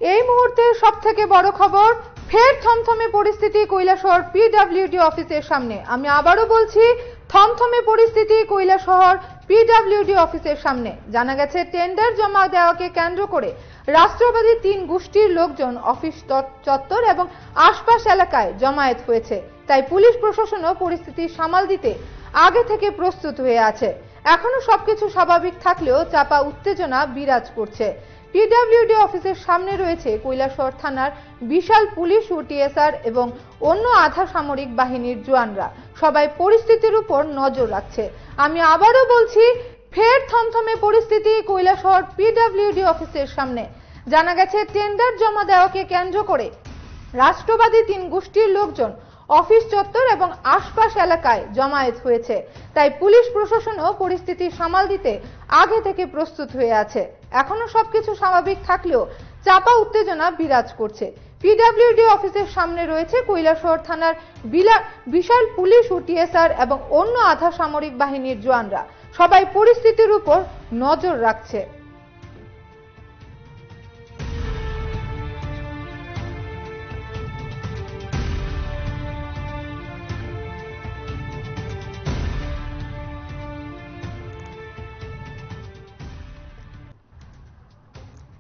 এই মুহূর্তে সবথেকে বড় খবর, ফের থমথমে পরিস্থিতি কৈলাসহর পিডব্লিউডি অফিসের সামনে। আমি আবারও বলছি, থমথমে পরিস্থিতি কৈলাসহর পিডব্লিউডি অফিসের সামনে। জানা গেছে, টেন্ডার জমা দেওয়াকে কেন্দ্র করে রাষ্ট্রবাদী তিন গোষ্ঠীর লোকজন অফিস চত্বর এবং আশপাশ এলাকায় জমায়েত হয়েছে। তাই পুলিশ প্রশাসনও পরিস্থিতি সামাল দিতে আগে থেকে প্রস্তুত হয়ে আছে। এখনো সবকিছু স্বাভাবিক থাকলেও চাপা উত্তেজনা বিরাজ করছে। পিডব্লিউডি অফিসের সামনে রয়েছে কৈলাসহর থানার বিশাল পুলিশ ও টিএসআর এবং অন্য আধা সামরিক বাহিনীর জওয়ানরা। সবাই পরিস্থিতির উপর নজর রাখছে। আমি আবারও বলছি, ফের থমথমে পরিস্থিতি কৈলাসহর পিডব্লিউডি অফিসের সামনে। জানা গেছে, টেন্ডার জমা দেওয়াকে কেন্দ্র করে রাষ্ট্রবাদী তিন গোষ্ঠীর লোকজন অফিস চত্বর এবং আশপাশ এলাকায় জমায়েত হয়েছে। তাই পুলিশ প্রশাসনও পরিস্থিতি সামাল দিতে আগে থেকে প্রস্তুত হয়ে আছে। এখনো সবকিছু স্বাভাবিক থাকলেও চাপা উত্তেজনা বিরাজ করছে। পিডব্লিউডি অফিসের সামনে রয়েছে কৈলাসহর থানার বিশাল পুলিশ ও টিএসআর এবং অন্য আধা সামরিক বাহিনীর জওয়ানরা। সবাই পরিস্থিতির উপর নজর রাখছে।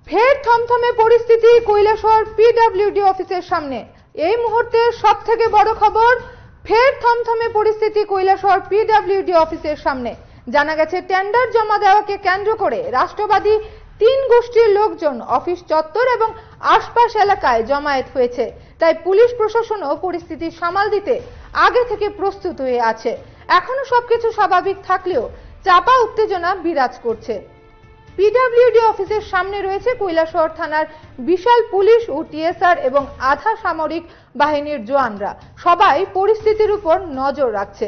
ফের থমথমে পরিস্থিতি কৈলাসহর পিডব্লিউডি অফিসের সামনে। এই মুহূর্তে সবথেকে বড় খবর, ফের থমথমে পরিস্থিতি কৈলাসহর পিডব্লিউডি অফিসের সামনে। জানা গেছে, টেন্ডার জমা দেওয়াকে কেন্দ্র করে রাষ্ট্রবাদী তিন গোষ্ঠীর লোকজন অফিস চত্বর এবং আশপাশ এলাকায় জমায়েত হয়েছে। তাই পুলিশ প্রশাসনও পরিস্থিতি সামাল দিতে আগে থেকে প্রস্তুত হয়ে আছে। এখনো সবকিছু স্বাভাবিক থাকলেও চাপা উত্তেজনা বিরাজ করছে। পিডব্লিউডি অফিসের সামনে রয়েছে কৈলাসহর থানার বিশাল পুলিশ ও টিএসআর এবং আধা সামরিক বাহিনীর জওয়ানরা। সবাই পরিস্থিতির উপর নজর রাখছে।